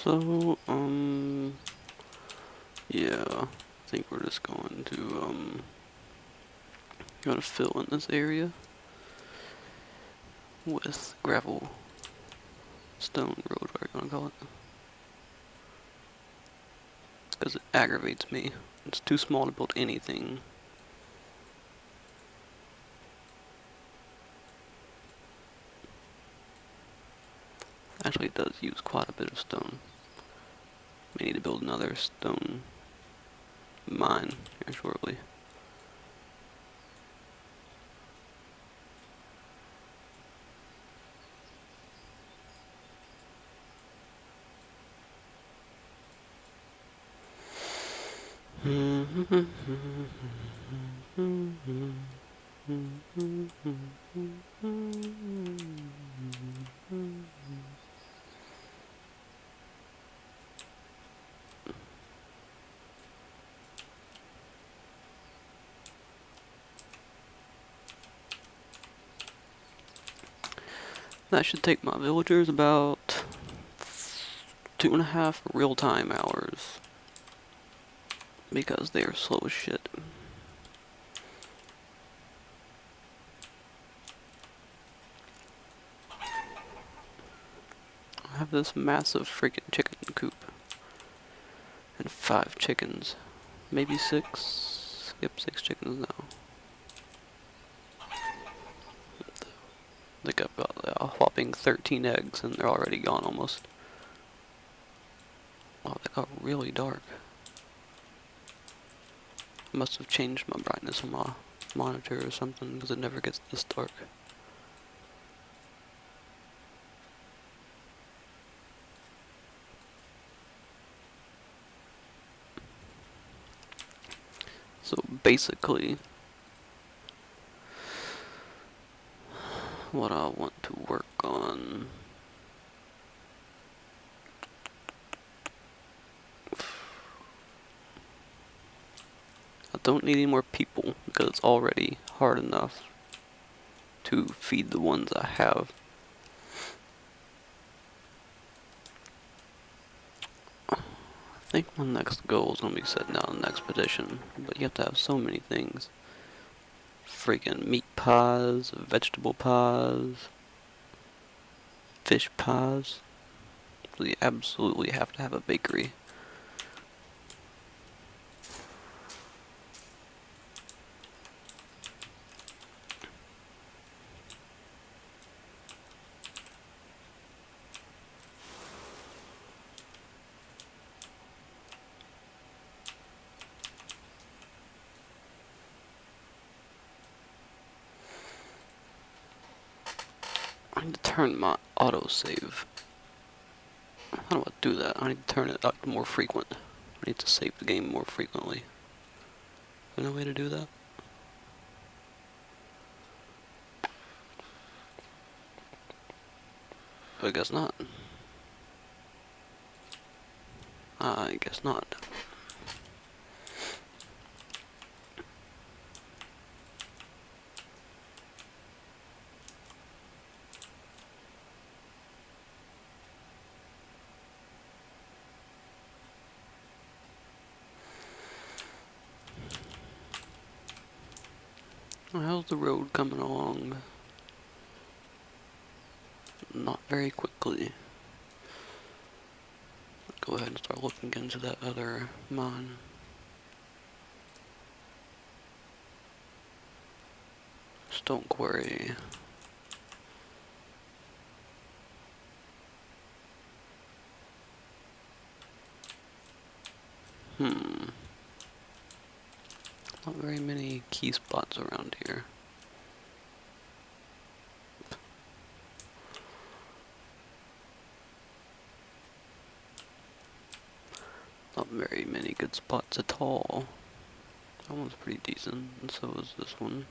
So, yeah, I think we're just going to fill in this area with gravel, stone road, whatever you want to call it. Because it aggravates me. It's too small to build anything. Actually, it does use quite a bit of stone. May need to build another stone mine here shortly. That should take my villagers about 2.5 real-time hours. Because they are slow as shit. I have this massive freaking chicken coop. And 5 chickens. Maybe 6? Yep, 6 chickens now. They got about a whopping 13 eggs and they're already gone almost. Oh, they got really dark. Must have changed my brightness on my monitor or something because it never gets this dark. So basically, what I want to work on. I don't need any more people because it's already hard enough to feed the ones I have. I think my next goal is going to be setting out an expedition, but you have to have so many things. Freaking meat pies, vegetable pies, fish pies. So you absolutely have to have a bakery. I need to turn my autosave. How do I do that? I need to turn it up more frequent. I need to save the game more frequently. Is there no way to do that? I guess not. I guess not. How's the road coming along? Not very quickly. Go ahead and start looking into that other mine. Stone quarry. Not very many key spots around here. Not very many good spots at all. That one's pretty decent, and so is this one.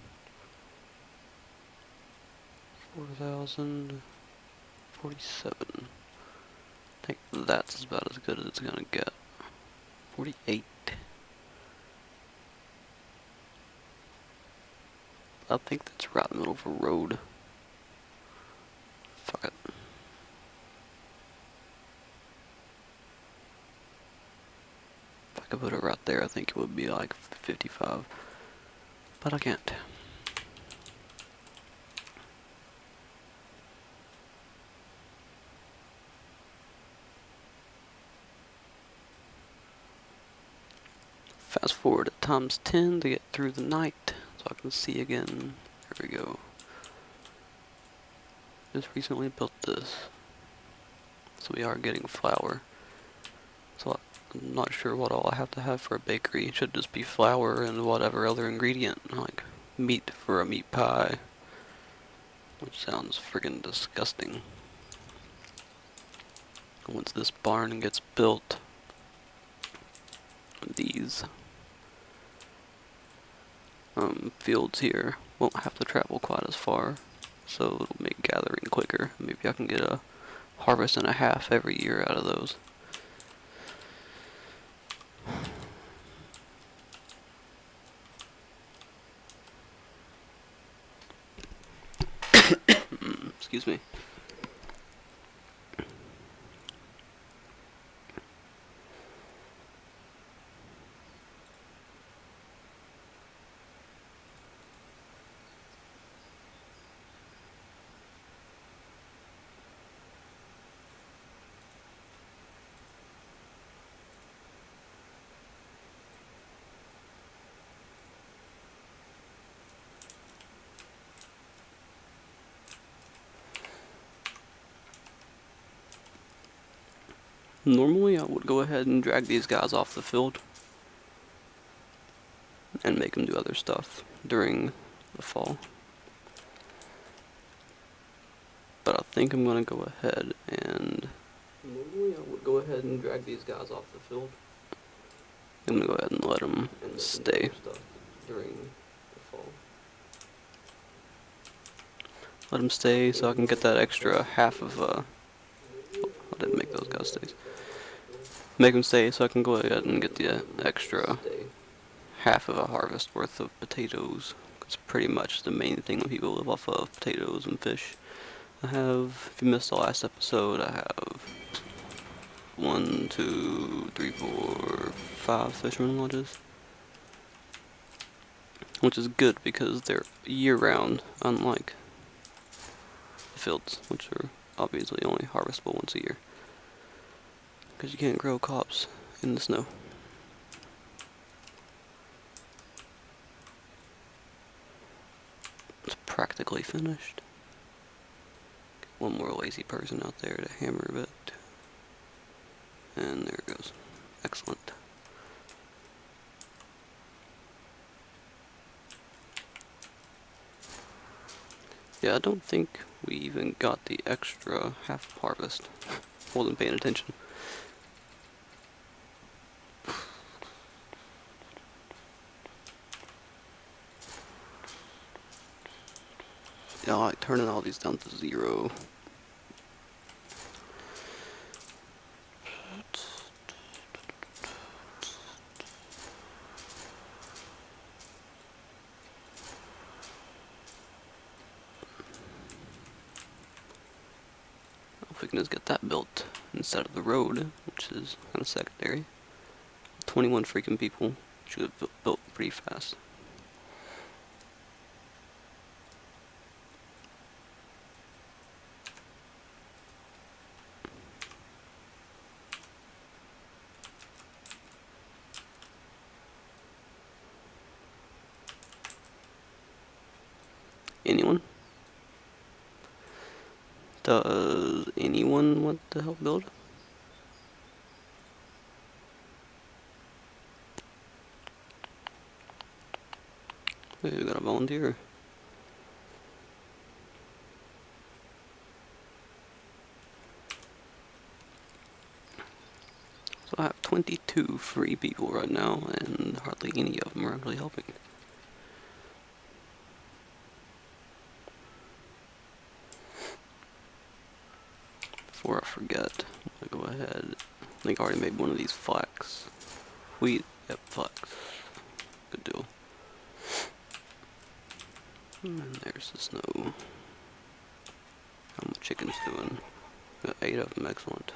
4,047. I think that's about as good as it's gonna get. 48. I think that's right in the middle of a road. Fuck it. I could put it right there. I think it would be like 55. But I can't. Fast forward at times 10 to get through the night so I can see again. There we go. Just recently built this. So we are getting flour. So I'm not sure what all I have to have for a bakery. It should just be flour and whatever other ingredient, like meat for a meat pie. Which sounds friggin' disgusting. Once this barn gets built, these fields here won't have to travel quite as far, so it'll make gathering quicker. Maybe I can get a harvest and a half every year out of those. Excuse me. Normally I would go ahead and drag these guys off the field and make them do other stuff during the fall. But I think I'm gonna go ahead and... Normally I would go ahead and drag these guys off the field. I'm gonna go ahead and let them stay during the fall. Let them stay so I can get that extra half of, I didn't make those guys stay. Make them stay so I can go ahead and get the extra half of a harvest worth of potatoes. It's pretty much the main thing when people live off of, potatoes and fish. I have, if you missed the last episode, I have 1, 2, 3, 4, 5 fisherman lodges. Which is good because they're year-round, unlike the fields, which are obviously only harvestable once a year. Because you can't grow crops in the snow. It's practically finished. One more lazy person out there to hammer a bit. And there it goes. Excellent. Yeah, I don't think we even got the extra half harvest. Wasn't paying attention. Yeah, I like turning all these down to 0. If we can just get that built instead of the road, which is kind of secondary. 21 freaking people should have built pretty fast. Anyone? Does anyone want to help build? Hey, we got a volunteer. So I have 22 free people right now, and hardly any of them are actually helping. Before I forget, I'm gonna go ahead. I think I already made one of these flax. Wheat, yep, flax. Good deal. And there's the snow. How my chicken's doing? Got 8 of them, excellent.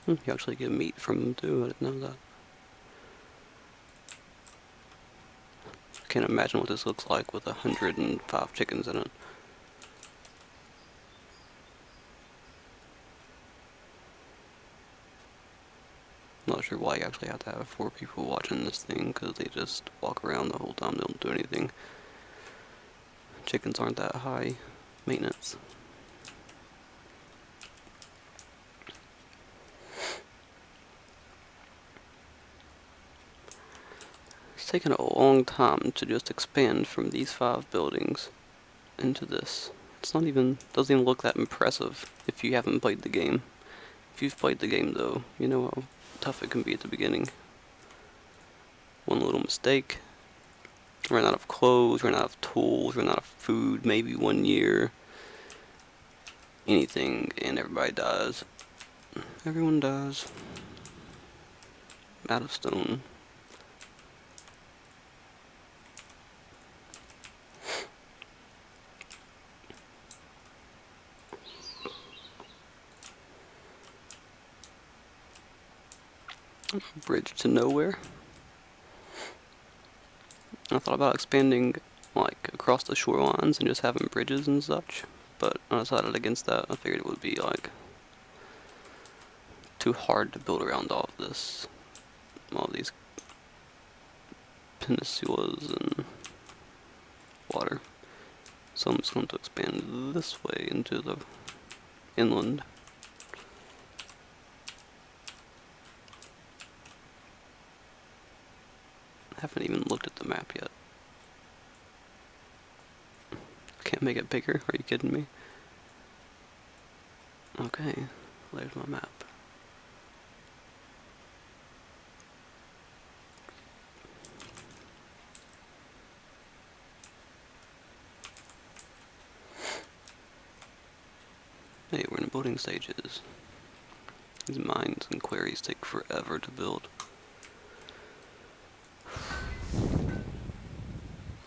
You actually get meat from them too, I didn't know that. can't imagine what this looks like with 105 chickens in it. I'm not sure why you actually have to have 4 people watching this thing, because they just walk around the whole time, they don't do anything. Chickens aren't that high maintenance. It's taken a long time to just expand from these 5 buildings into this. It's not even, doesn't even look that impressive if you haven't played the game. If you've played the game though, you know how tough it can be at the beginning. One little mistake, run out of clothes, run out of tools, run out of food, maybe 1 year, anything, and everybody dies. Everyone dies. Out of stone. Bridge to nowhere. I thought about expanding like across the shorelines and just having bridges and such, but I decided against that. I figured it would be like too hard to build around all of this, all these peninsulas and water. So I'm just going to expand this way into the inland. I haven't even looked at the map yet. I can't make it bigger, are you kidding me? Okay, there's my map. Hey, we're in the building stages. These mines and quarries take forever to build.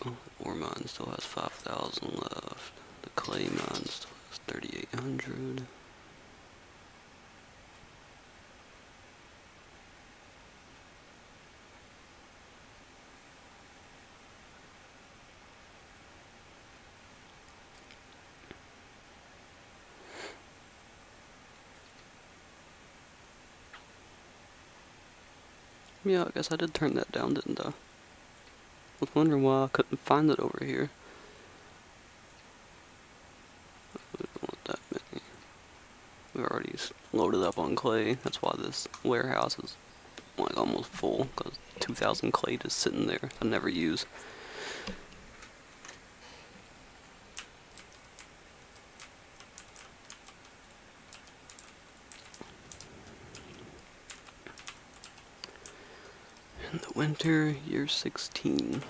Oh, the ore mine still has 5,000 left. The clay mine still has 3,800. Yeah, I guess I did turn that down, didn't I? I was wondering why I couldn't find it over here. We don't want that many. We're already loaded up on clay. That's why this warehouse is like almost full, because 2,000 clay just sitting there I never use. In the winter, year 16.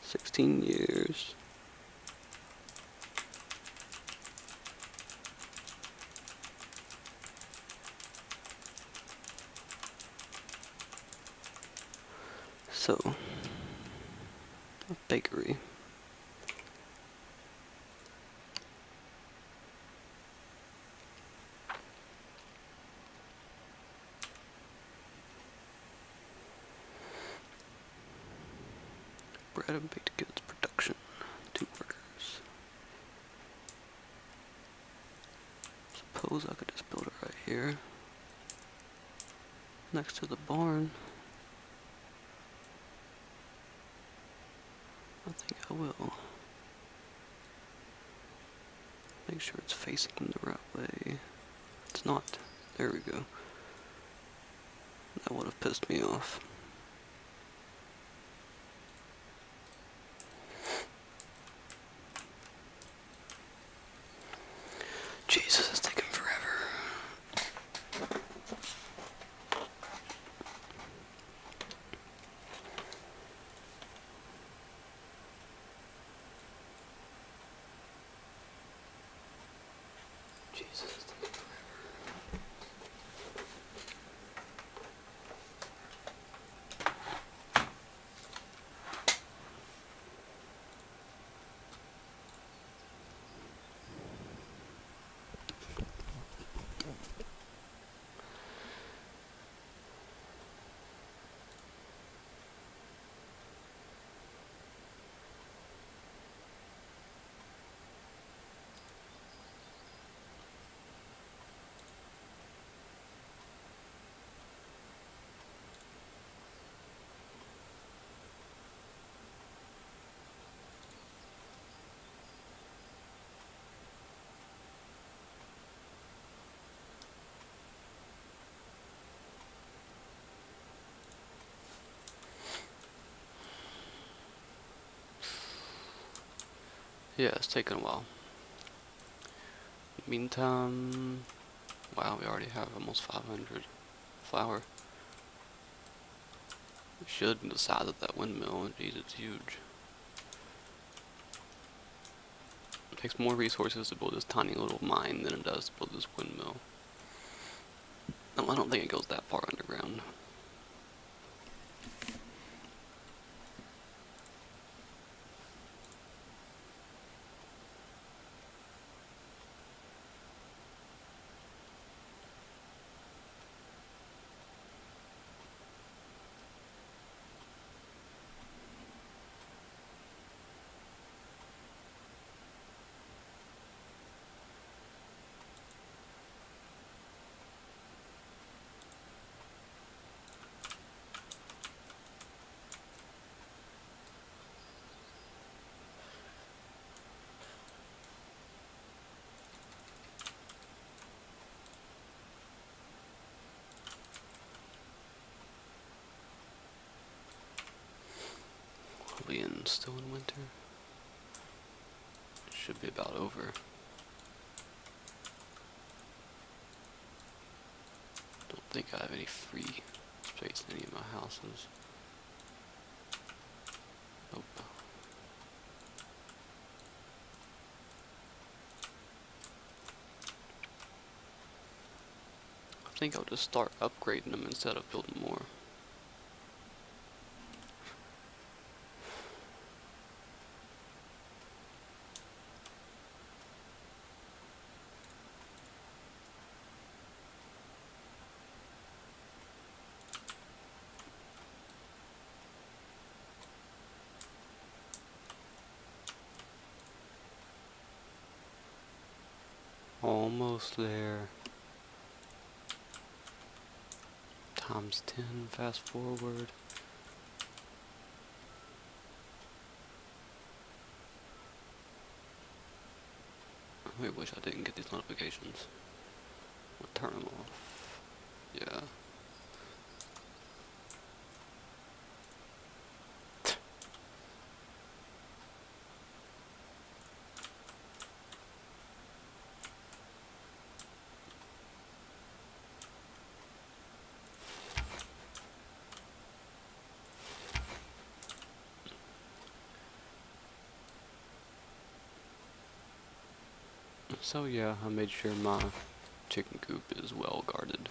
16 years. So, a bakery. Bread and baked goods production. 2 workers. Suppose I could just build it right here. Next to the barn. I think I will. Make sure it's facing the right way. It's not. There we go. That would have pissed me off. Jesus, it's taking forever. Jesus, it's taking forever. Yeah, it's taking a while. Meantime, wow, we already have almost 500 flour. We should the size of that windmill. Jeez, it's huge. It takes more resources to build this tiny little mine than it does to build this windmill. No, I don't think it goes that far underground. Are we still in winter? It should be about over. Don't think I have any free space in any of my houses. Nope. I think I'll just start upgrading them instead of building more. Almost there. Times 10, fast forward. I really wish I didn't get these notifications. I'll turn them off. Yeah. So yeah, I made sure my chicken coop is well guarded.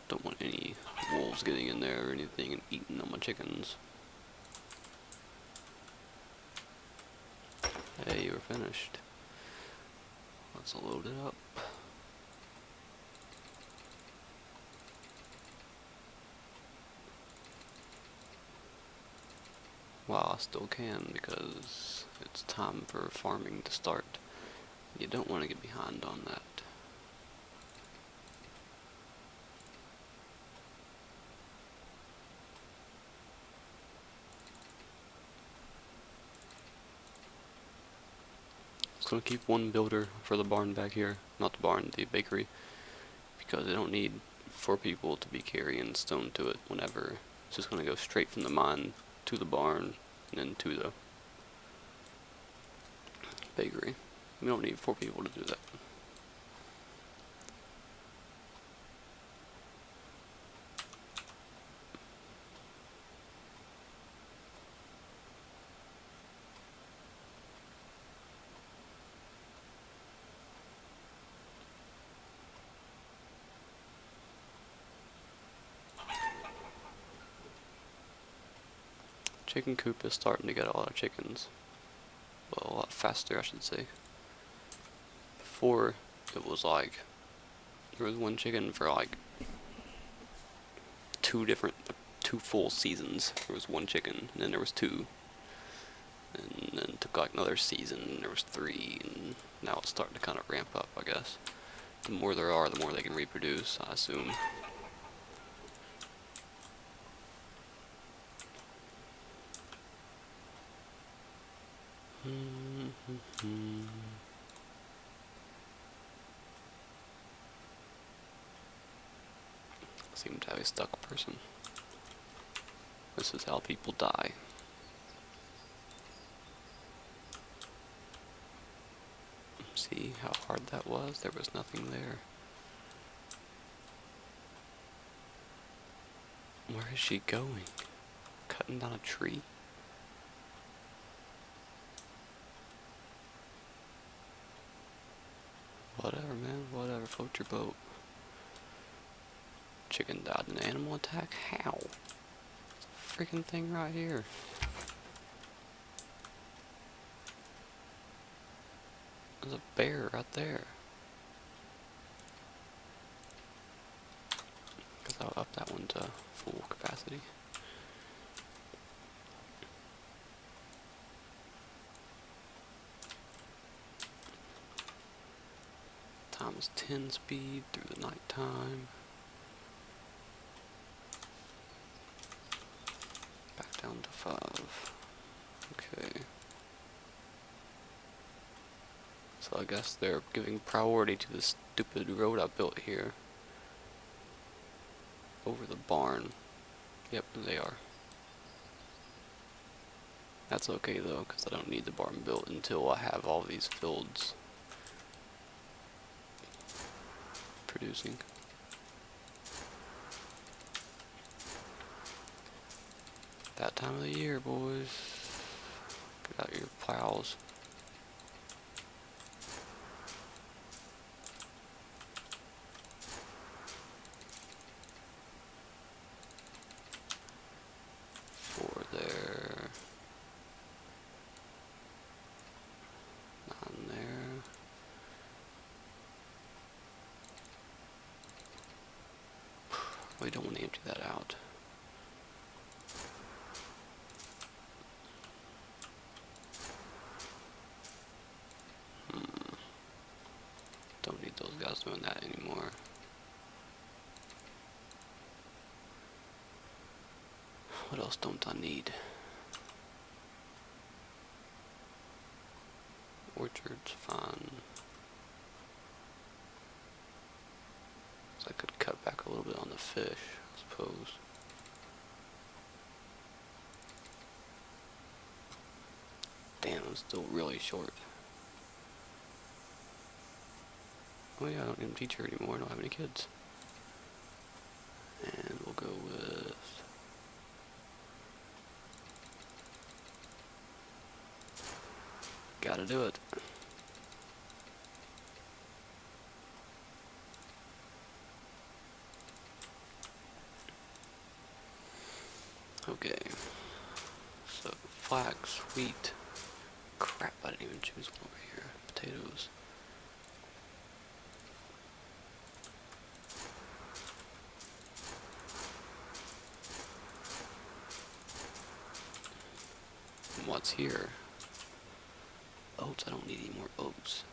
Don't want any wolves getting in there or anything and eating on my chickens. Hey, we're finished. Let's load it up. Well, I still can because it's time for farming to start. You don't want to get behind on that. Just gonna keep one builder for the barn back here. Not the barn, the bakery. Because I don't need 4 people to be carrying stone to it whenever. It's just gonna go straight from the mine to the barn and then to the bakery. We don't need 4 people to do that. Chicken coop is starting to get a lot of chickens. Well, a lot faster, I should say. Before, it was like, there was one chicken for like 2 full seasons. There was 1 chicken, and then there was 2. And then it took like another season, and there was 3, and now it's starting to kind of ramp up, I guess. The more there are, the more they can reproduce, I assume. Seem to have a stuck person. This is how people die. see how hard that was? There was nothing there. Where is she going? Cutting down a tree? Whatever, man. Whatever. Float your boat. Chicken died in an animal attack? How? It's a freaking thing right here. There's a bear right there. Because I'll up that one to full capacity. Time is 10 speed through the night time. Back down to 5. Okay. So I guess they're giving priority to this stupid road I built here. Over the barn. Yep, they are. That's okay though, because I don't need the barn built until I have all these fields producing. That time of the year, boys. Get out your plows. There. 9 there. We don't want to empty that out. Don't need those guys doing that anymore. What else don't I need? Orchard's fine. So I could cut back a little bit on the fish, I suppose. Damn, I'm still really short. Oh yeah, I don't need a teacher anymore, I don't have any kids. And we'll go with... Gotta do it. Okay. So, flax, wheat. Crap, I didn't even choose one over here. Potatoes. And what's here? Oats, I don't need any more oats.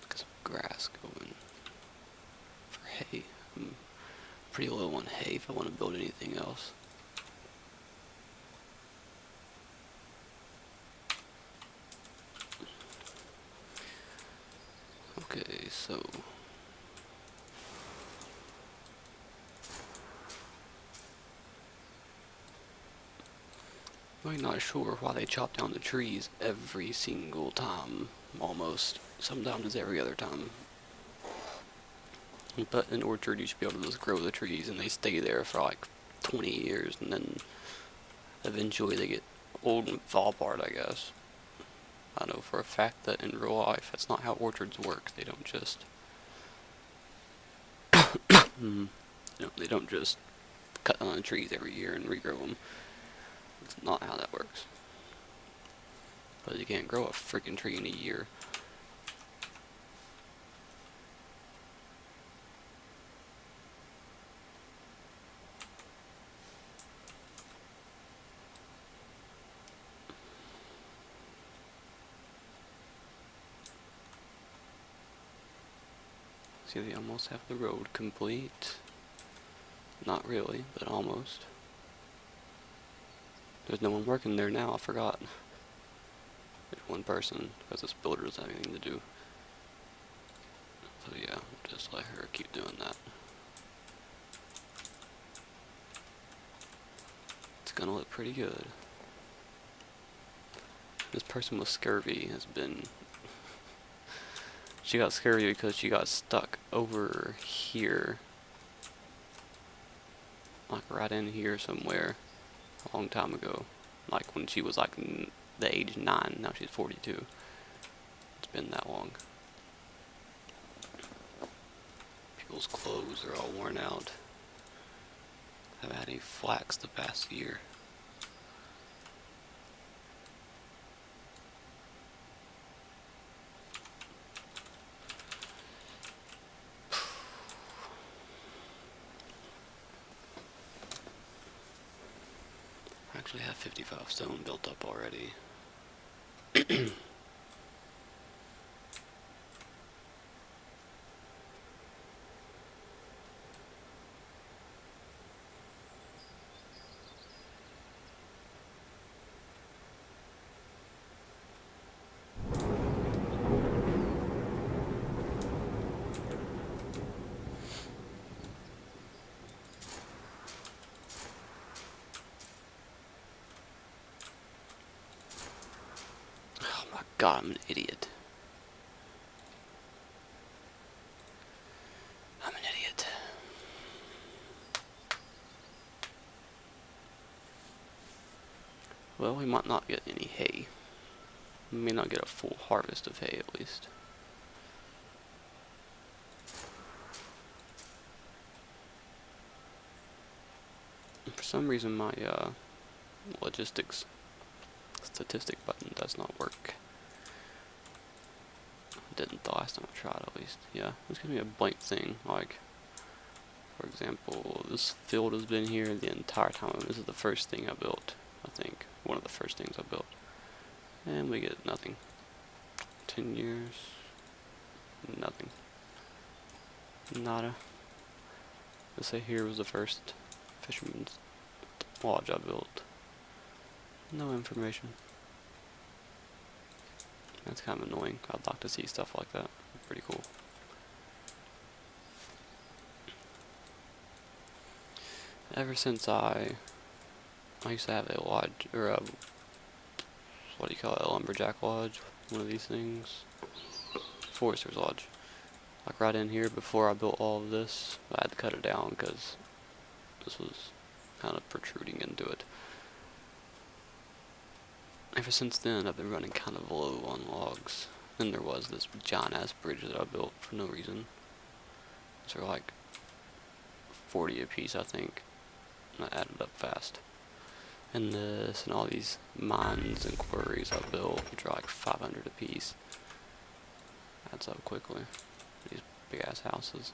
Got some grass going for hay. I'm pretty low on hay if I want to build anything else. Okay, so I'm not sure why they chop down the trees every single time, almost. Sometimes it's every other time. But in orchard you should be able to just grow the trees and they stay there for like 20 years and then eventually they get old and fall apart, I guess. I know for a fact that in real life that's not how orchards work. They don't just they don't just cut down the trees every year and regrow them. It's not how that works. But you can't grow a freaking tree in a year. See, they almost have the road complete. Not really, but almost. There's no one working there now, I forgot. There's one person, because this builder doesn't have anything to do. So yeah, just let her keep doing that. It's gonna look pretty good. This person with scurvy has been She got scary because she got stuck over here. Like right in here somewhere. A long time ago. Like when she was like the age 9. Now she's 42. It's been that long. People's clothes are all worn out. Haven't had any flax the past year. I actually have 55 stone built up already. Oh my god, I'm an idiot. I'm an idiot. Well, we might not get any hay. We may not get a full harvest of hay at least. And for some reason my logistics statistic button does not work. It didn't the last time I tried at least. Yeah, this gives me a blank thing. Like, for example, this field has been here the entire time. This is the first thing I built, I think. One of the first things I built. And we get nothing. 10 years. Nothing. Nada. Let's say here was the first fisherman's lodge I built. No information. That's kind of annoying. I'd like to see stuff like that. Pretty cool. Ever since I used to have a lodge, or a, what do you call it, a lumberjack lodge, one of these things, forester's lodge. Like right in here, before I built all of this, I had to cut it down because this was kind of protruding into it. Ever since then, I've been running kind of low on logs. Then there was this giant ass bridge that I built for no reason. Those are like 40 a piece, I think. And I added up fast. And this, and all these mines and quarries I built, which are like 500 a piece. Adds up quickly. These big ass houses.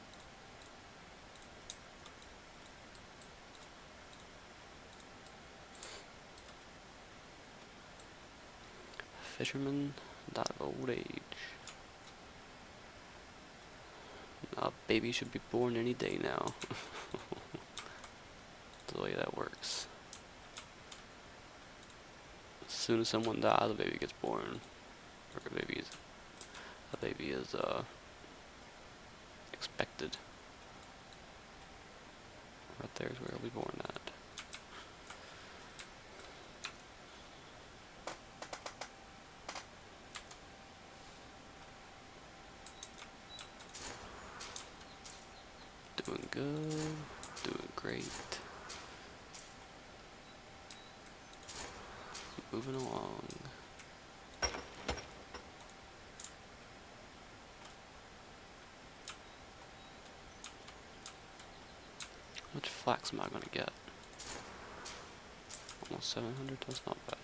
Fisherman died of old age. A baby should be born any day now. That's the way that works. As soon as someone dies, a baby gets born. Or a baby is expected. Right there is where he'll be born at. Doing good, doing great. Moving along. How much flax am I gonna get? Almost 700, that's not bad.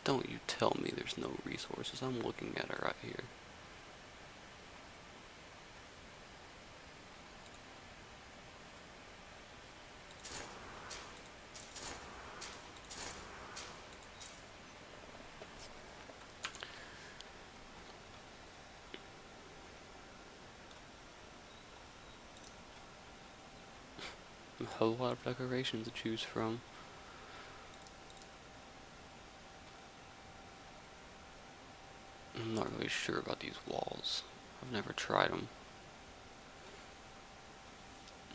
Don't you tell me there's no resources. I'm looking at it right here. A whole lot of decorations to choose from. I'm not really sure about these walls. I've never tried them.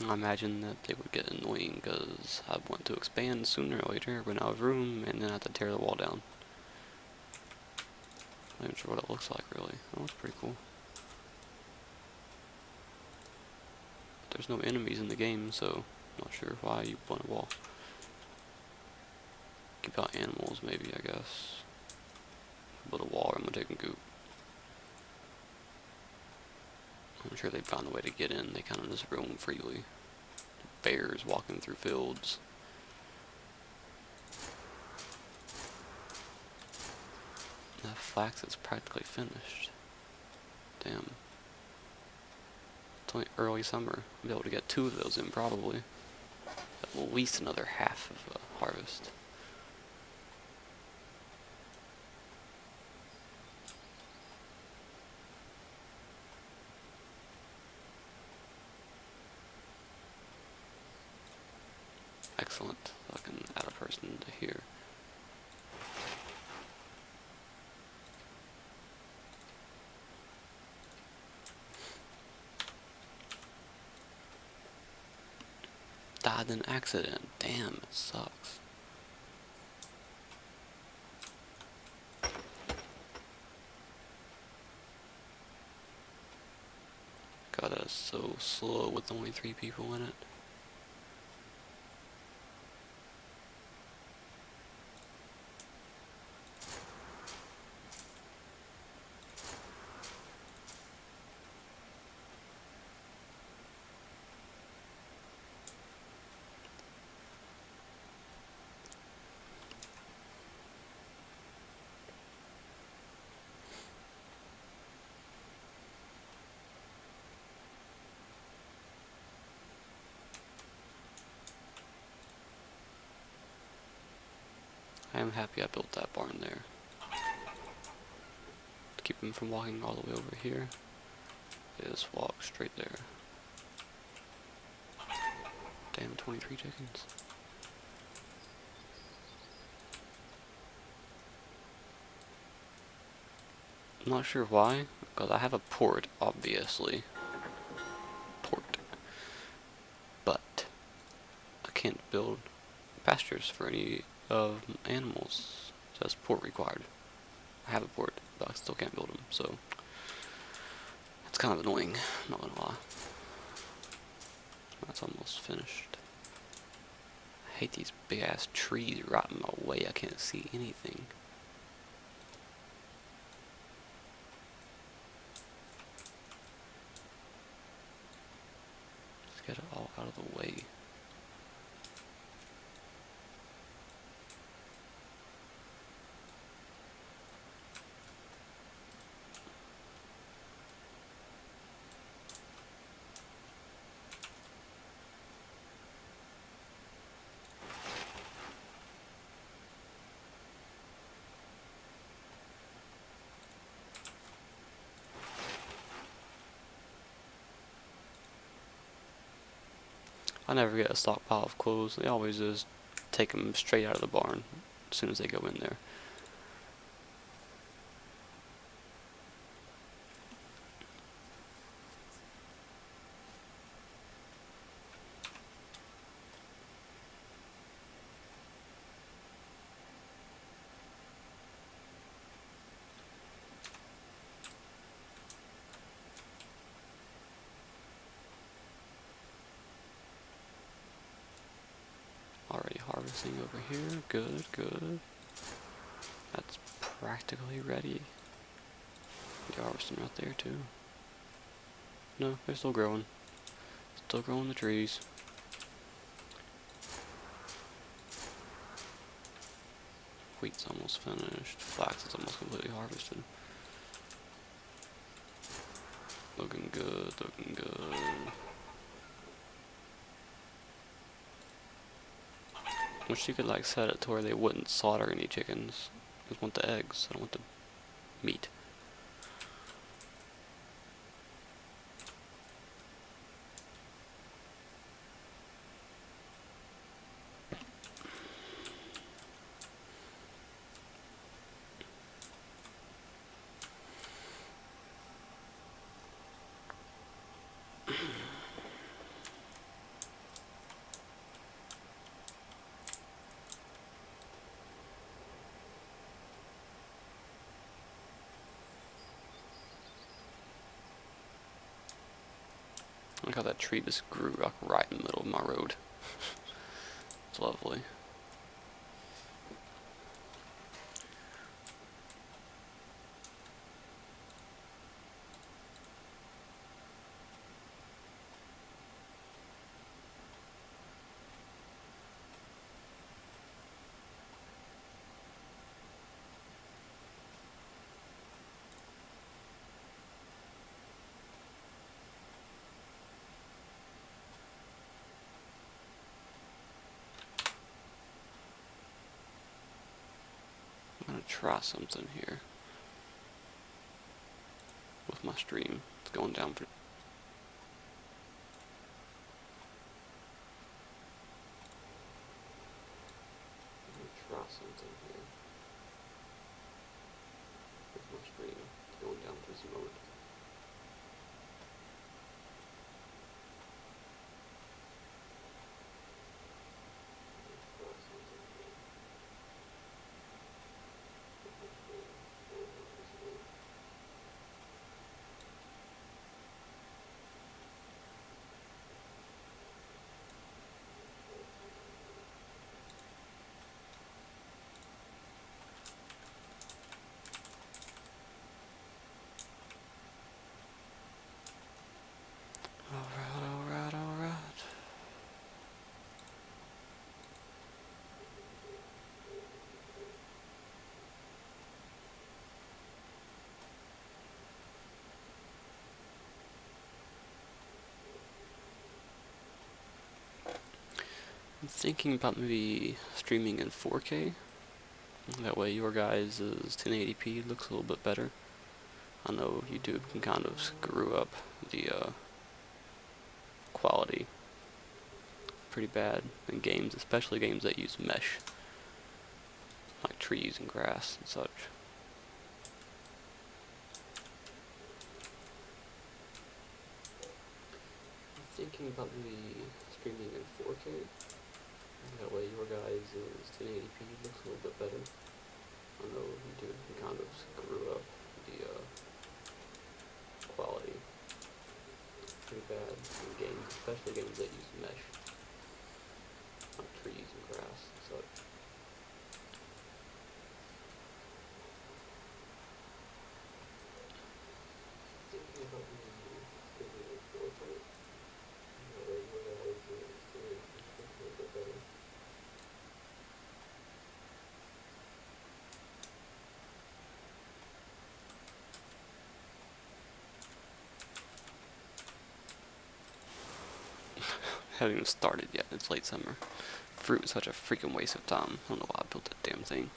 I imagine that they would get annoying because I want to expand sooner or later, run out of room, and then I have to tear the wall down. I'm not even sure what it looks like really. Oh, it's pretty cool. But there's no enemies in the game, so I'm not sure why you want a wall. Keep out animals maybe, I guess. Build a wall, I'm gonna take a goop. I'm sure they found a way to get in. They kind of just roam freely. Bears walking through fields. That flax is practically finished. Damn. It's only early summer. I'll be able to get 2 of those in probably. At least another half of a harvest. Excellent. I can add a person to here. Died in an accident. Damn, it sucks. God, that is so slow with only 3 people in it. I am happy I built that barn there. To keep him from walking all the way over here. They just walk straight there. Damn, 23 chickens. I'm not sure why, because I have a port, obviously. Port. But I can't build pastures for any of animals. So that's port required. I have a port, but I still can't build them, so it's kind of annoying, I'm not gonna lie. That's almost finished. I hate these big ass trees right in my way, I can't see anything. Just get it all out of the way. I never get a stockpile of clothes. They always just take them straight out of the barn as soon as they go in there. Already harvesting over here. Good, good. That's practically ready. They're harvesting right there too. No, they're still growing. Still growing the trees. Wheat's almost finished. Flax is almost completely harvested. Looking good, looking good. Wish you could like set it to where they wouldn't slaughter any chickens. I just want the eggs, I don't want the meat. Look how that tree just grew like right in the middle of my road. It's lovely. I'm gonna try something here with my stream. It's going down pretty. I'm gonna try something here with my stream. It's going down pretty mode. Alright, alright, alright. I'm thinking about maybe streaming in 4K. That way your guys' 1080p looks a little bit better. I know YouTube can kind of screw up the quality pretty bad in games, especially games that use mesh, like trees and grass and such. I'm thinking about maybe streaming in 4K. That way your guys' 1080p looks a little bit better. I know YouTube can kind of screw up the quality pretty bad in games, especially games that use mesh, like trees and grass and such. Thinking about maybe streaming in 4K. That way your guys' 1080p looks a little bit better. Haven't even started yet. It's late summer. Fruit is such a freaking waste of time. I don't know why I built that damn thing.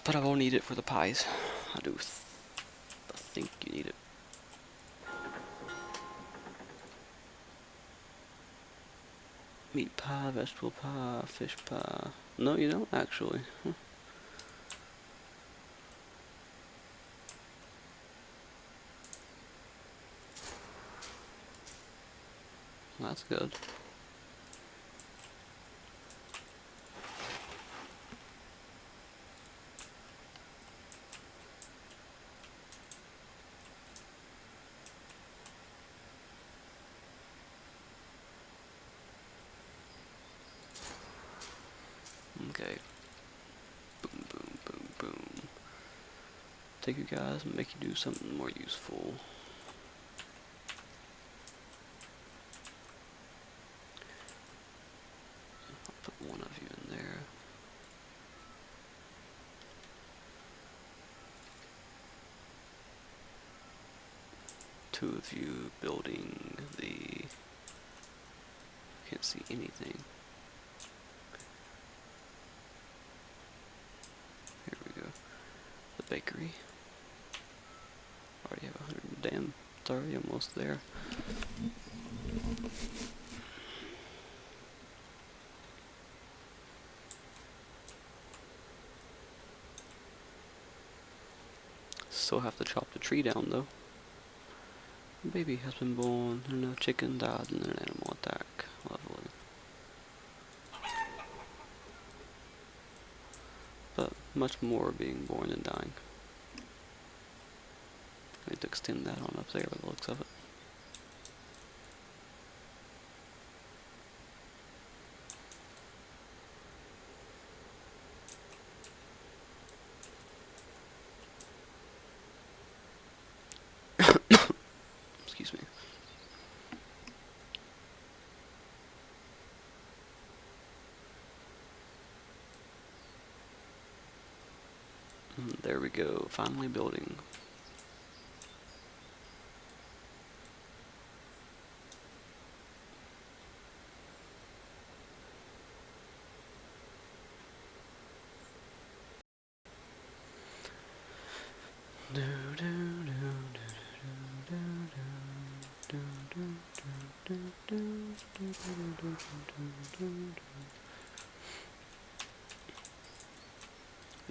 But I will need it for the pies. I do. I think you need it. Meat pie, vegetable pie, fish pie. No, you don't actually. Huh. That's good. Okay. Boom, boom, boom, boom. Take you guys and make you do something more useful. one of you in there. Two of you building the... Can't see anything. Here we go. The bakery. Already have 100. Damn, it's already almost there. Still have to chop the tree down though. A baby has been born and a chicken died in an animal attack. Lovely. But much more being born than dying. I need to extend that on up there by the looks of it. Excuse me. There we go, finally building.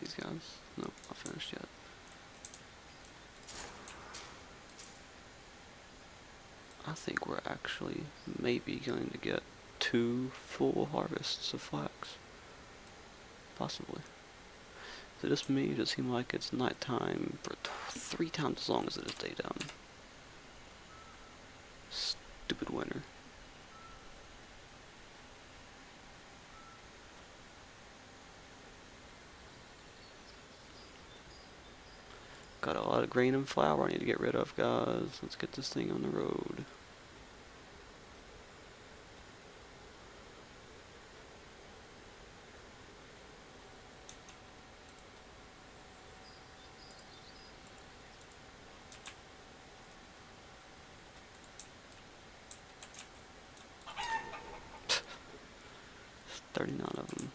These guys? No, not finished yet. I think we're actually maybe going to get 2 full harvests of flax. Possibly. Is it just me? Does it seem like it's nighttime for 3 times as long as it is daytime? Stupid winter. Got a lot of grain and flour I need to get rid of, guys. Let's get this thing on the road. There's 39 of them.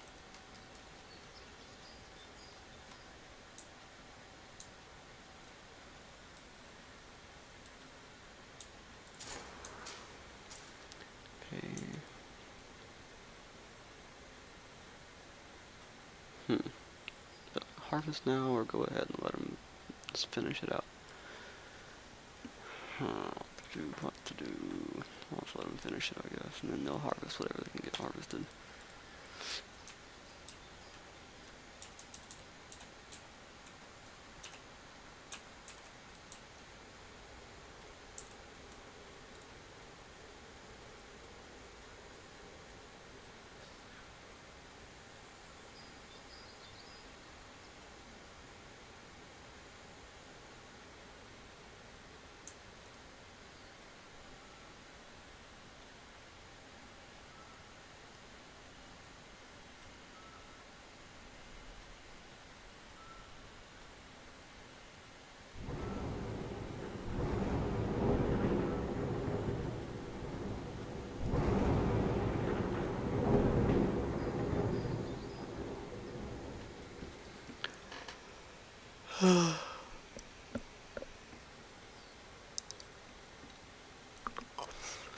Harvest now, or go ahead and let them just finish it out? What to do? I'll just let them finish it, I guess, and then they'll harvest whatever they can get harvested.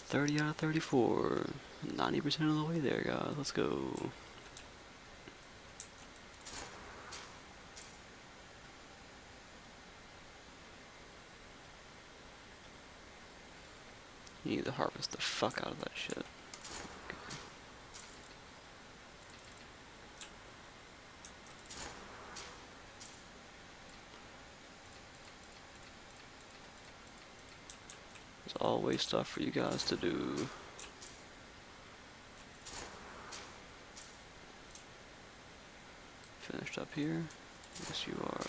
$30 out of 34. 90% of the way there, guys. Let's go. You need to harvest the fuck out of that shit. There's always stuff for you guys to do. Finished up here? Yes, you are.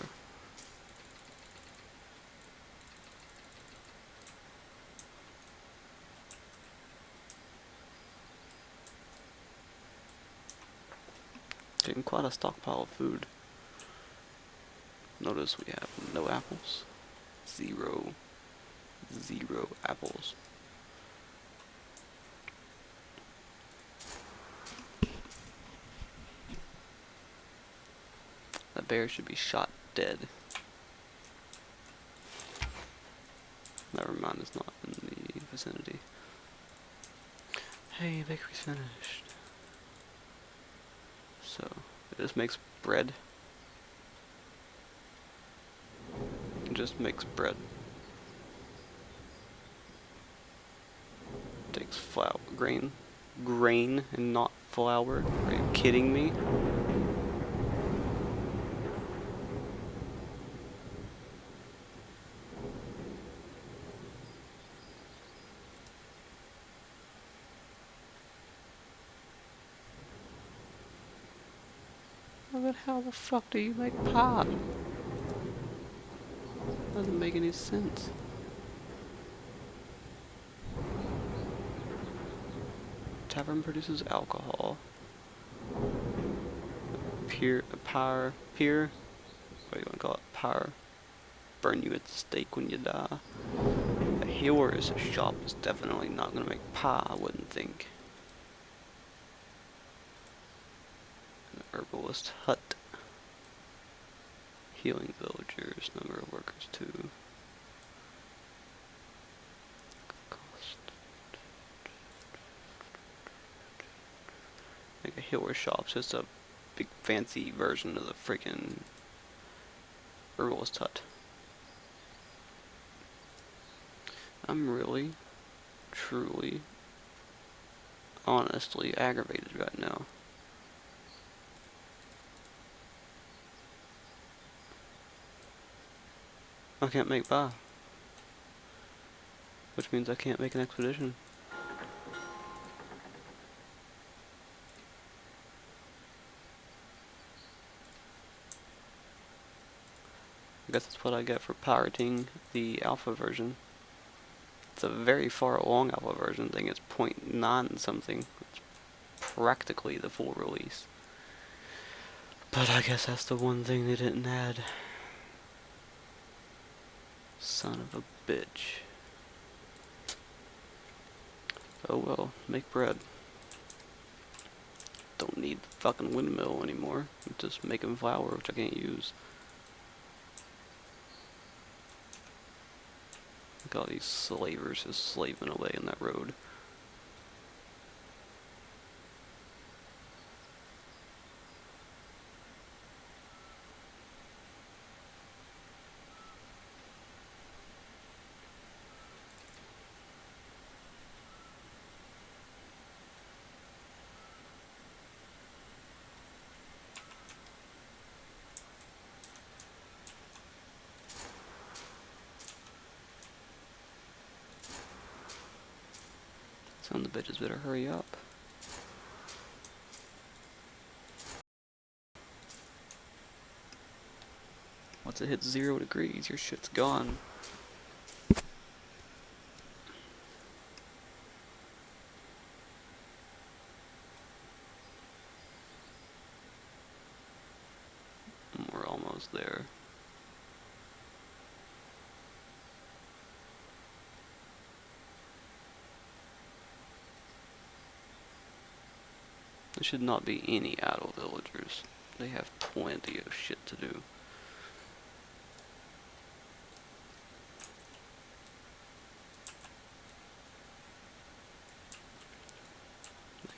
Getting quite a stockpile of food. Notice we have no apples. Zero apples. That bear should be shot dead. Never mind, it's not in the vicinity. Hey, bakery's finished. So, it just makes bread. It just makes bread. Takes flour, grain and not flour. Are you kidding me? Well, then how the fuck do you make pie? Doesn't make any sense. Tavern produces alcohol. What do you want to call it? Pyre. Burn you at the stake when you die. A healer's shop is definitely not gonna make pie, I wouldn't think. An herbalist hut. Healing villagers, number of workers 2. Cost. Like a healer shop's just a big fancy version of the freaking herbalist hut. I'm really, truly, honestly aggravated right now. I can't make pie. Which means I can't make an expedition. I guess that's what I get for pirating the alpha version. It's a very far along alpha version. I think it's 0.9 something. It's practically the full release. But I guess that's the one thing they didn't add. Son of a bitch. Oh well, make bread. Don't need the fucking windmill anymore. I'm just making flour, which I can't use. Look at all these slavers just slaving away in that road. Some of the bitches better hurry up. Once it hits 0 degrees, your shit's gone. We're almost there. There should not be any idle villagers. They have plenty of shit to do.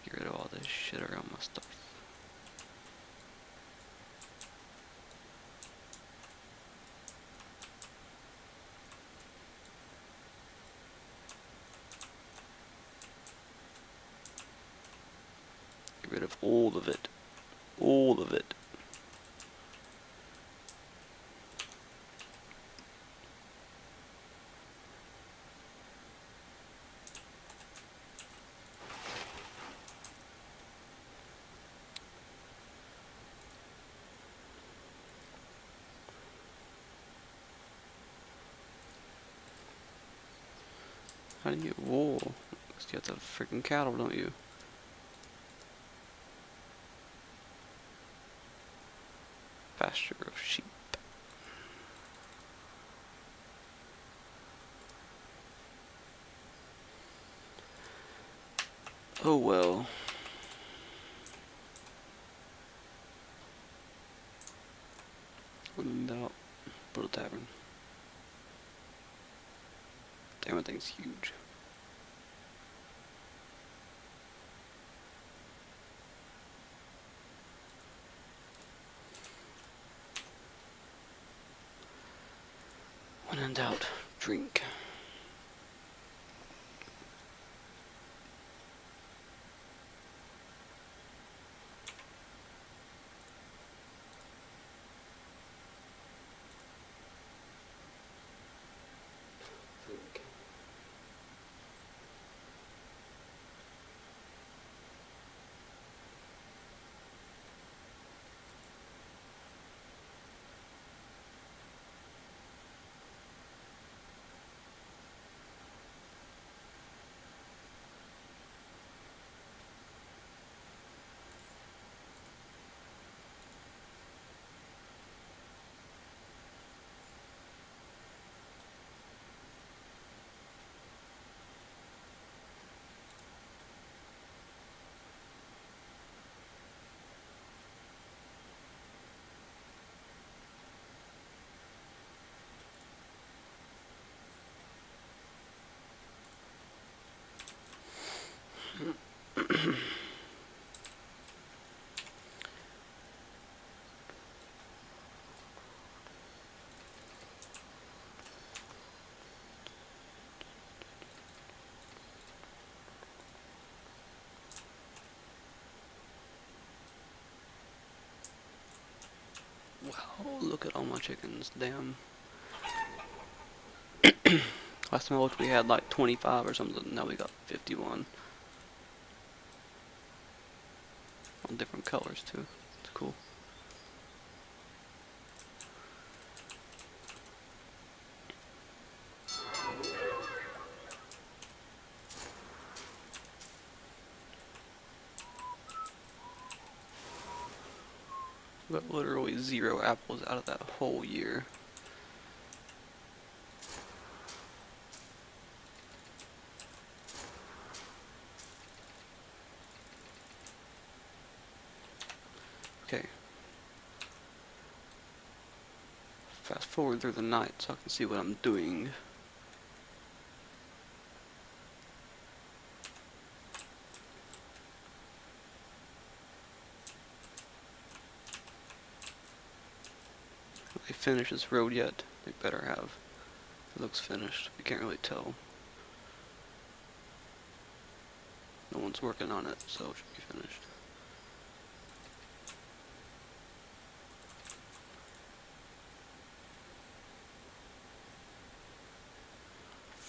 Get rid of all this shit around my stuff. Get rid of all of it. All of it. How do you get wool? Because you have to have freaking cattle, don't you? Pasture of sheep. Oh well. When in doubt, build a tavern. Damn, that thing's huge. When in doubt, drink. Wow, look at all my chickens, damn. Last time I looked we had like 25 or something, now we got 51. All different colors too, it's cool. We got literally 0 apples out of that whole year. Okay. Fast forward through the night so I can see what I'm doing. If they finish this road yet, they better have. It looks finished. We can't really tell. No one's working on it, so it should be finished.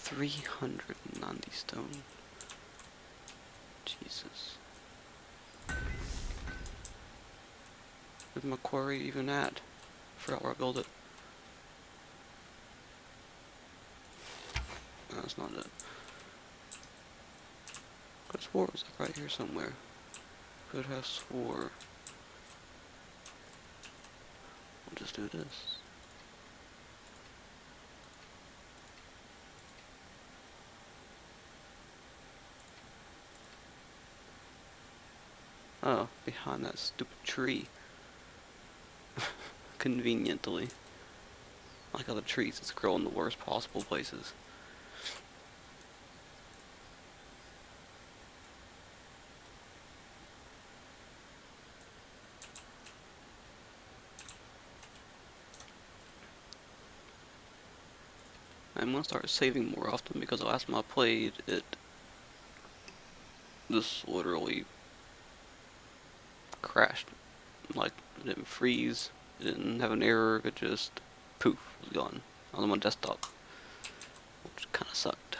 $390 stone. Jesus. Where's my quarry even at? Forgot where I built it. No, that's not it. Could have swore it was like right here somewhere. Could have swore. I'll just do this. Oh, behind that stupid tree. Conveniently. Like other trees, it's growing in the worst possible places. I'm gonna start saving more often because the last time I played it, this literally crashed. Like, it didn't freeze, it didn't have an error, it just poof, was gone. I was on my desktop, which kinda sucked.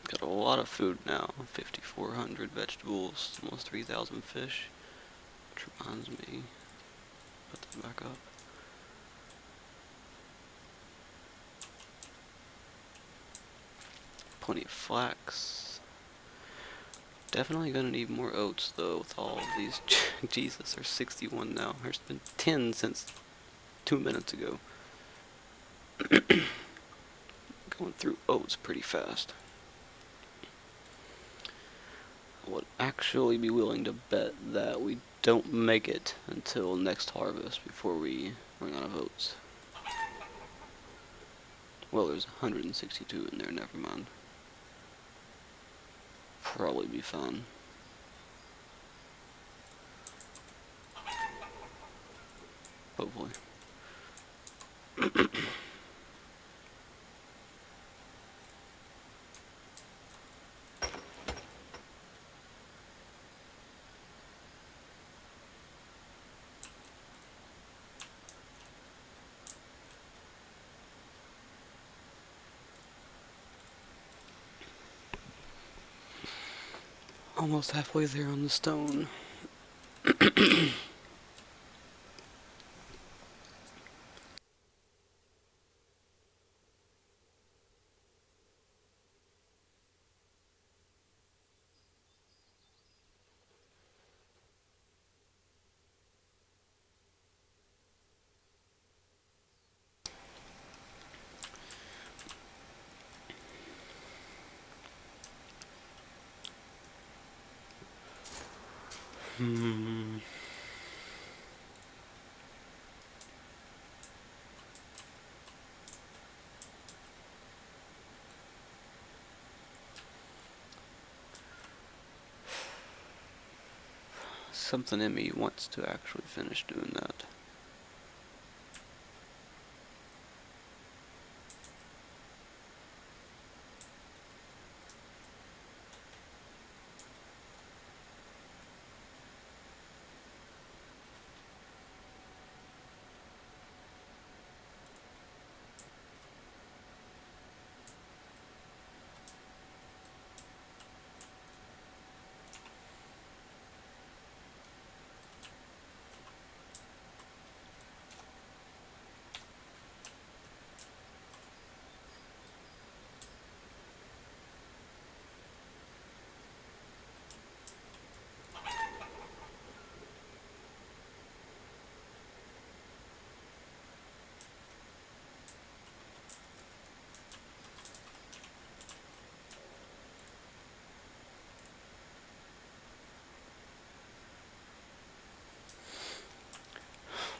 Got a lot of food now, 5,400 vegetables, almost 3,000 fish, which reminds me, put that back up. plenty of flax. Definitely gonna need more oats though with all of these. Jesus, there's 61 now. There's been 10 since 2 minutes ago. Going through oats pretty fast. I would actually be willing to bet that we don't make it until next harvest before we run out of oats. Well, there's 162 in there, never mind. Probably be fine. Hopefully. Almost halfway there on the stone. Something in me wants to actually finish doing that.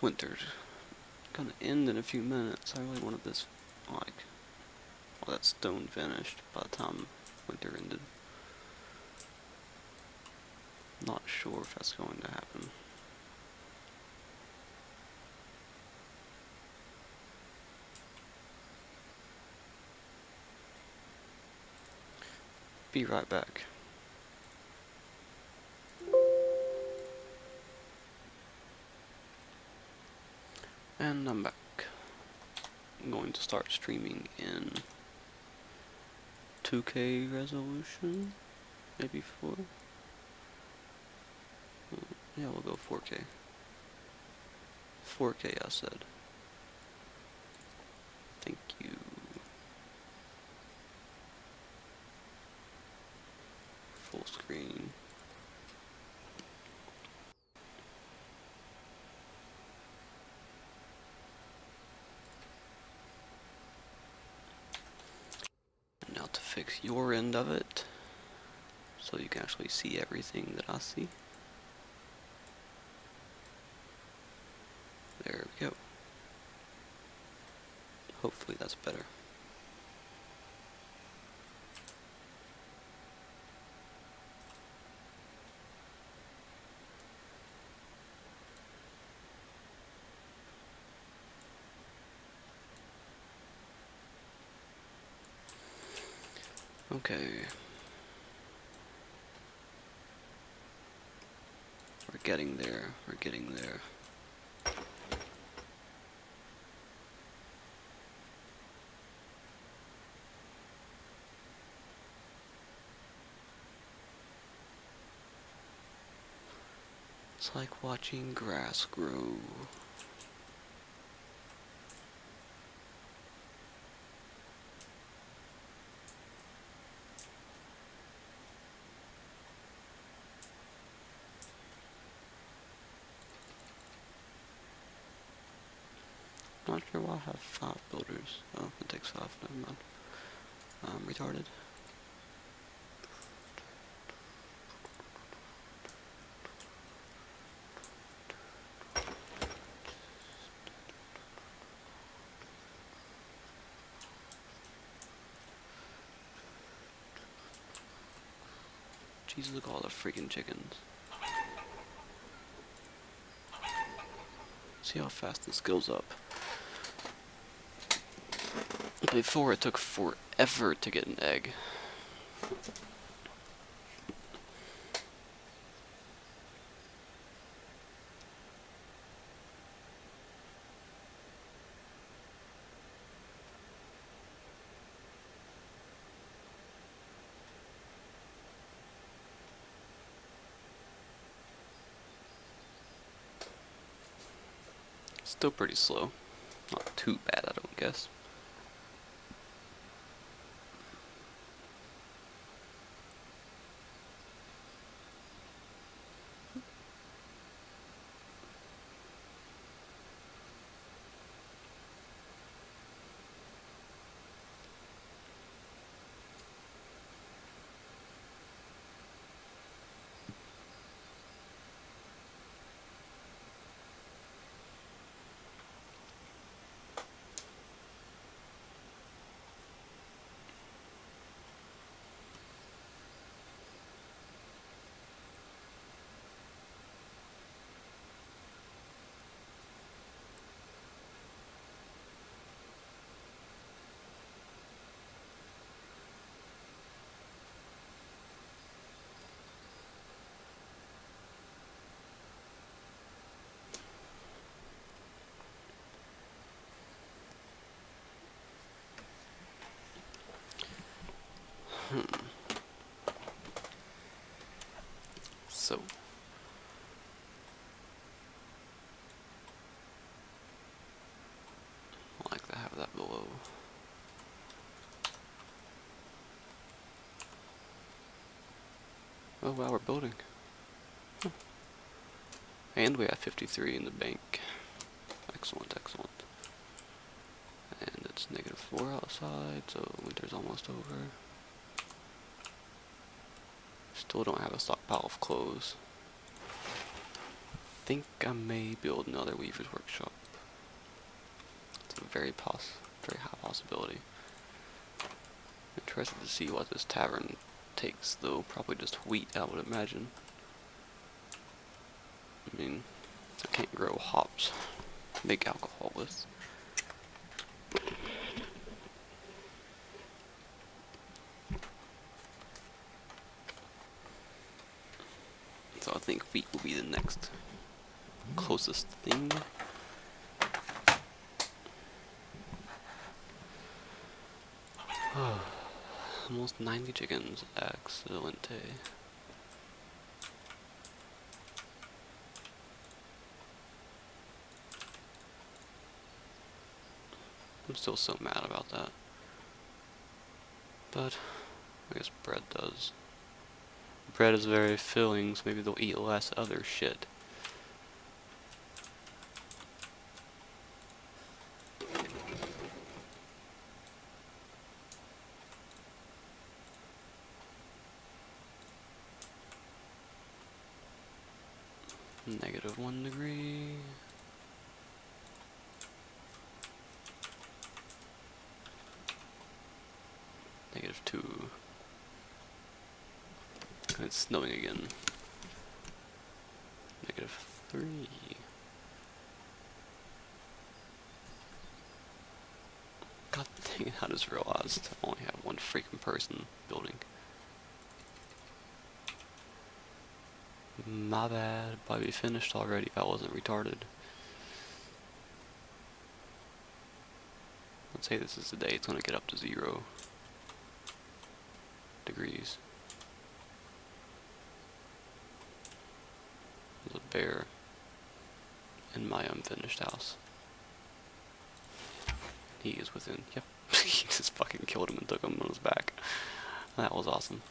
Winter's gonna end in a few minutes. I really wanted this, like, all that stone finished by the time winter ended. Not sure if that's going to happen. Be right back. And I'm back. I'm going to start streaming in 2K resolution, maybe 4. Yeah, we'll go 4K. 4K, I said. Thank you. Full screen. And now to fix your end of it, so you can actually see everything that I see. There we go. Hopefully that's better. Okay. We're getting there. We're getting there. It's like watching grass grow. Not sure why I have 5 builders. Oh, it takes 5, never mind. I'm retarded. Jesus, look at all the freaking chickens. See how fast this goes up. Before it took forever to get an egg. Still pretty slow. Not too bad, I don't guess. So, I like to have that below. Oh wow, we're building. Huh. And we have 53 in the bank. Excellent, excellent. And it's -4 outside, so winter's almost over. Still don't have a stockpile of clothes. Think I may build another weaver's workshop. It's a very high possibility. Interested to see what this tavern takes, though. Probably just wheat, I would imagine. I mean, I can't grow hops, make alcohol with. So I think wheat will be the next closest thing. Almost 90 chickens. Excellent. I'm still so mad about that. But I guess bread does. Bread is very filling, so maybe they'll eat less other shit. -1 degree. -2. And it's snowing again. -3. God dang it, I just realized I only have one freaking person building. My bad, probably finished already if I wasn't retarded. Let's say this is the day it's gonna get up to 0 degrees. There's a bear in my unfinished house. He is within, yep, he just fucking killed him and took him on his back. That was awesome.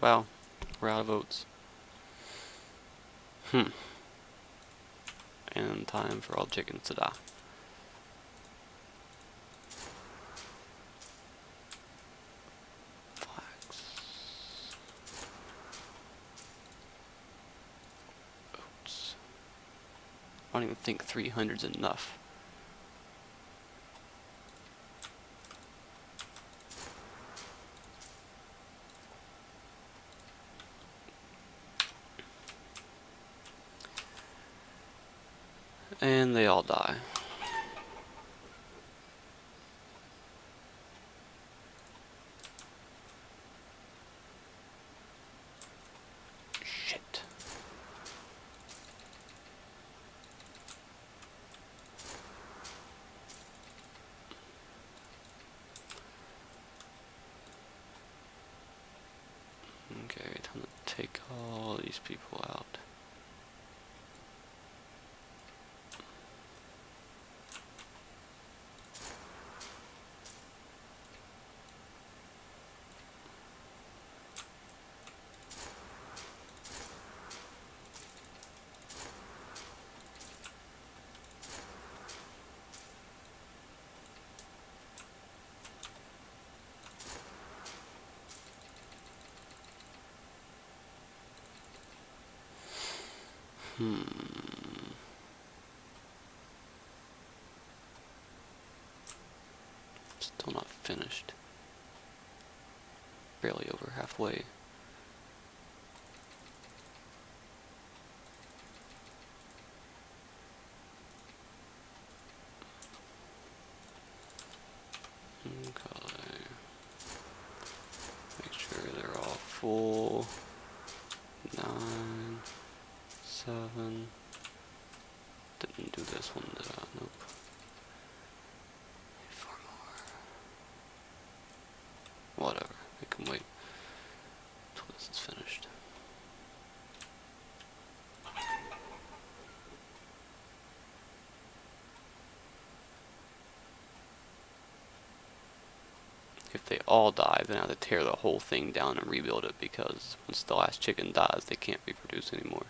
Wow, we're out of oats. And time for all chickens to die. Flax. Oats. I don't even think 300's enough. And they all die. Shit. Okay, time to take all these people out. Still not finished. Barely over halfway. Okay. Make sure they're all full. 9, 7. Didn't do this one, did I? Nope. 4 more. Whatever. I can wait until this is finished. If they all die, then I have to tear the whole thing down and rebuild it, because once the last chicken dies, they can't reproduce anymore.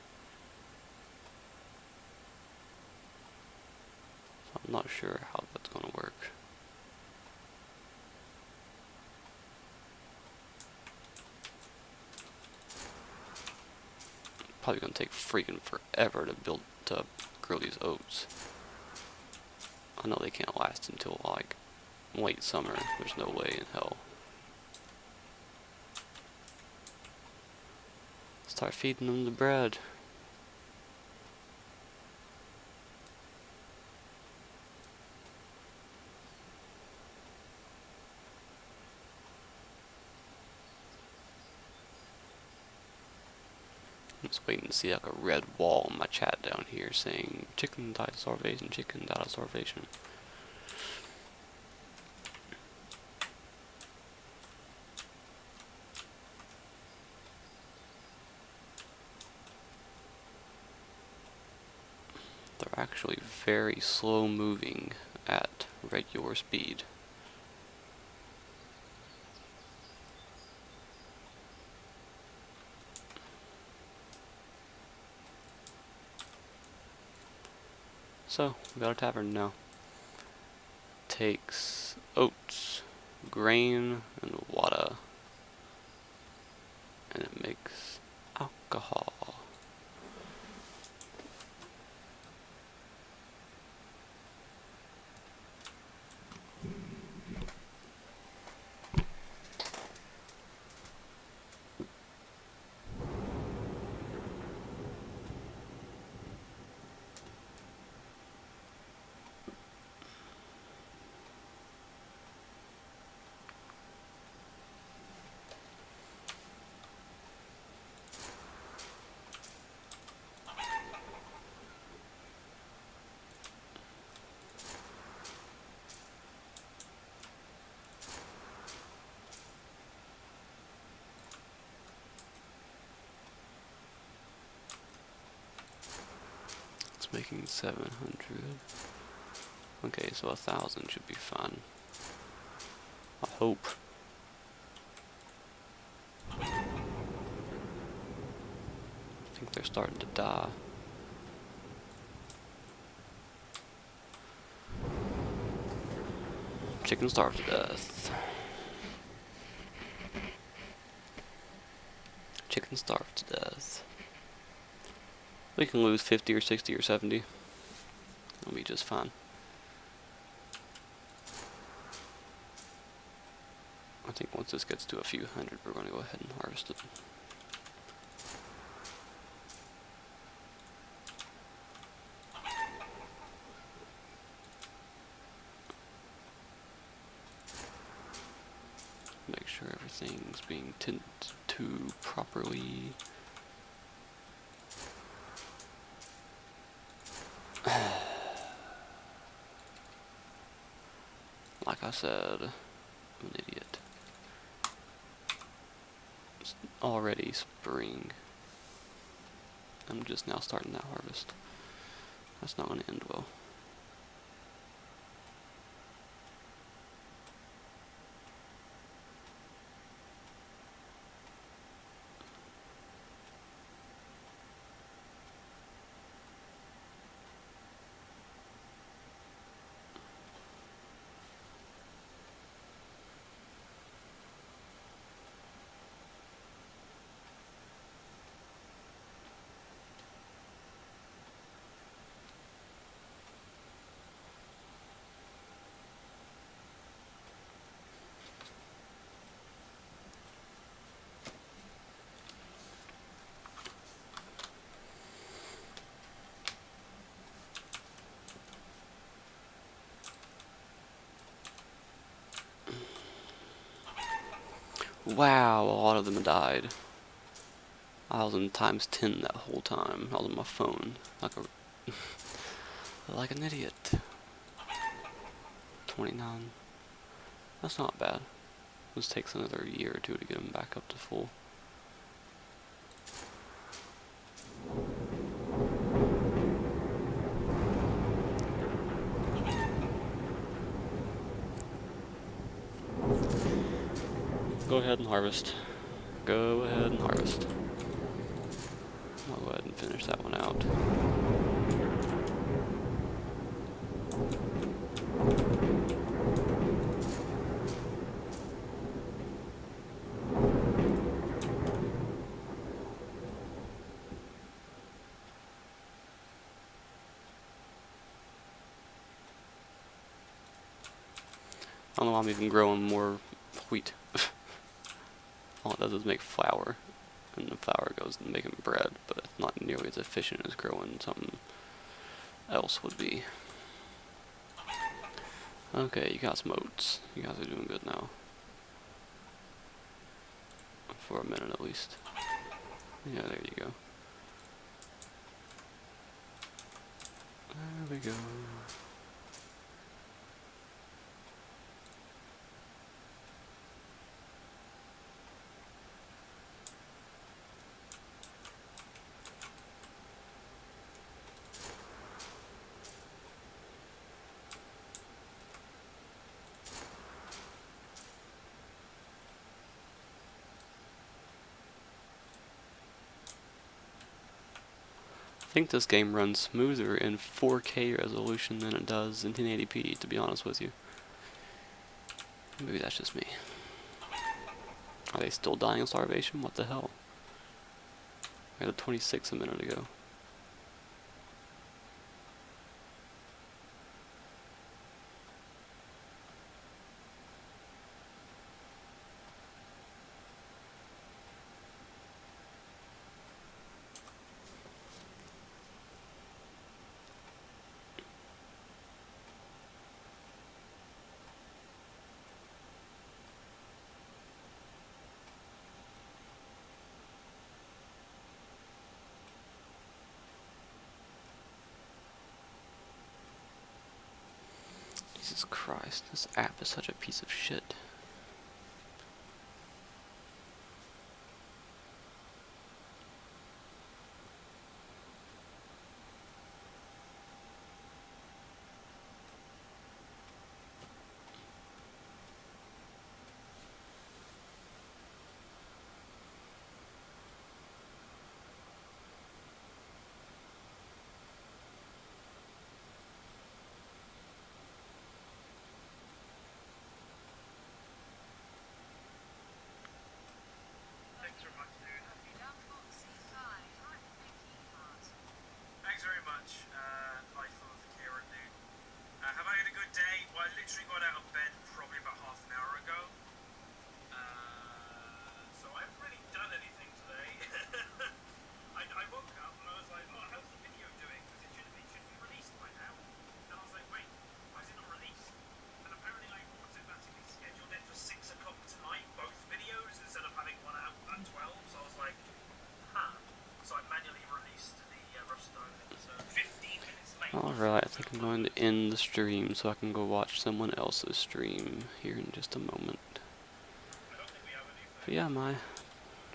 So I'm not sure how that's going to work. Probably going to take freaking forever to grow these oats. I know they can't last until like late summer. There's no way in hell. Start feeding them the bread. I'm just waiting to see like a red wall in my chat down here saying chicken died of starvation, chicken died of starvation. They're actually very slow moving at regular speed. So, we got a tavern now. Takes oats, grain, and water. And it makes alcohol. It's making 700. Okay, so 1,000 should be fine. I hope. starting to die. Chicken starved to death. Chicken starved to death. We can lose 50 or 60 or 70. It'll be just fine. I think once this gets to a few hundred, we're going to go ahead and harvest it. Make sure everything's being tended to properly. Like I said, I'm an idiot. It's already spring. I'm just now starting that harvest. That's not going to end well. Wow, a lot of them died. I was in times 10 that whole time. I was on my phone. Like an idiot. 29. That's not bad. This takes another year or two to get them back up to full. Go ahead and harvest. Go ahead and harvest. I'll go ahead and finish that one out. I don't know why I'm even growing more wheat. All it does is make flour, and the flour goes into making bread, but it's not nearly as efficient as growing something else would be. Okay, you got some oats. You guys are doing good now. For a minute at least. Yeah, there you go. There we go. I think this game runs smoother in 4K resolution than it does in 1080p, to be honest with you. Maybe that's just me. Are they still dying of starvation? What the hell? I had a 26 a minute ago. Jesus Christ, this app is such a piece of shit. literally got out of bed probably about half an hour ago. So I haven't really done anything today. I woke up and I was like, oh, how's the video doing? Because it should be released by now. And I was like, wait, why is it not released? And apparently I automatically scheduled it for 6 o'clock tonight, both videos, instead of having one out at 12. So I was like, huh. So I manually released the Rusted Island. So 15 minutes late. Alright, I think I'm going to end the stream so I can go watch someone else's stream here in just a moment. But yeah, my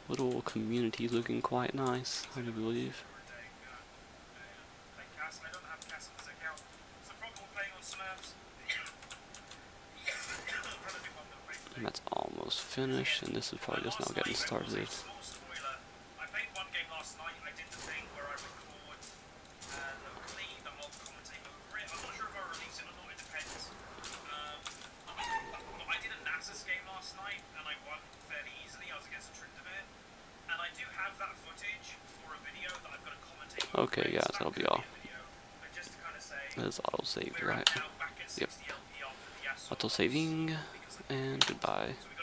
little community is looking quite nice, I do believe. And that's almost finished, and this is probably just now getting started. I played one game last night. I did the thing where I record locally, but I'll commentate over it. I'm not sure if I'll release it or not. It depends. But I did a NASA's game last night, and I won fairly easily. I was against a Trinidad, and I do have that footage for a video that I've got to commentate over. Okay, guys, that'll be all. Just to kind of say, That is auto-saved, right? now back at 60 Yep. LPR for the Auto-saving, and goodbye. So we got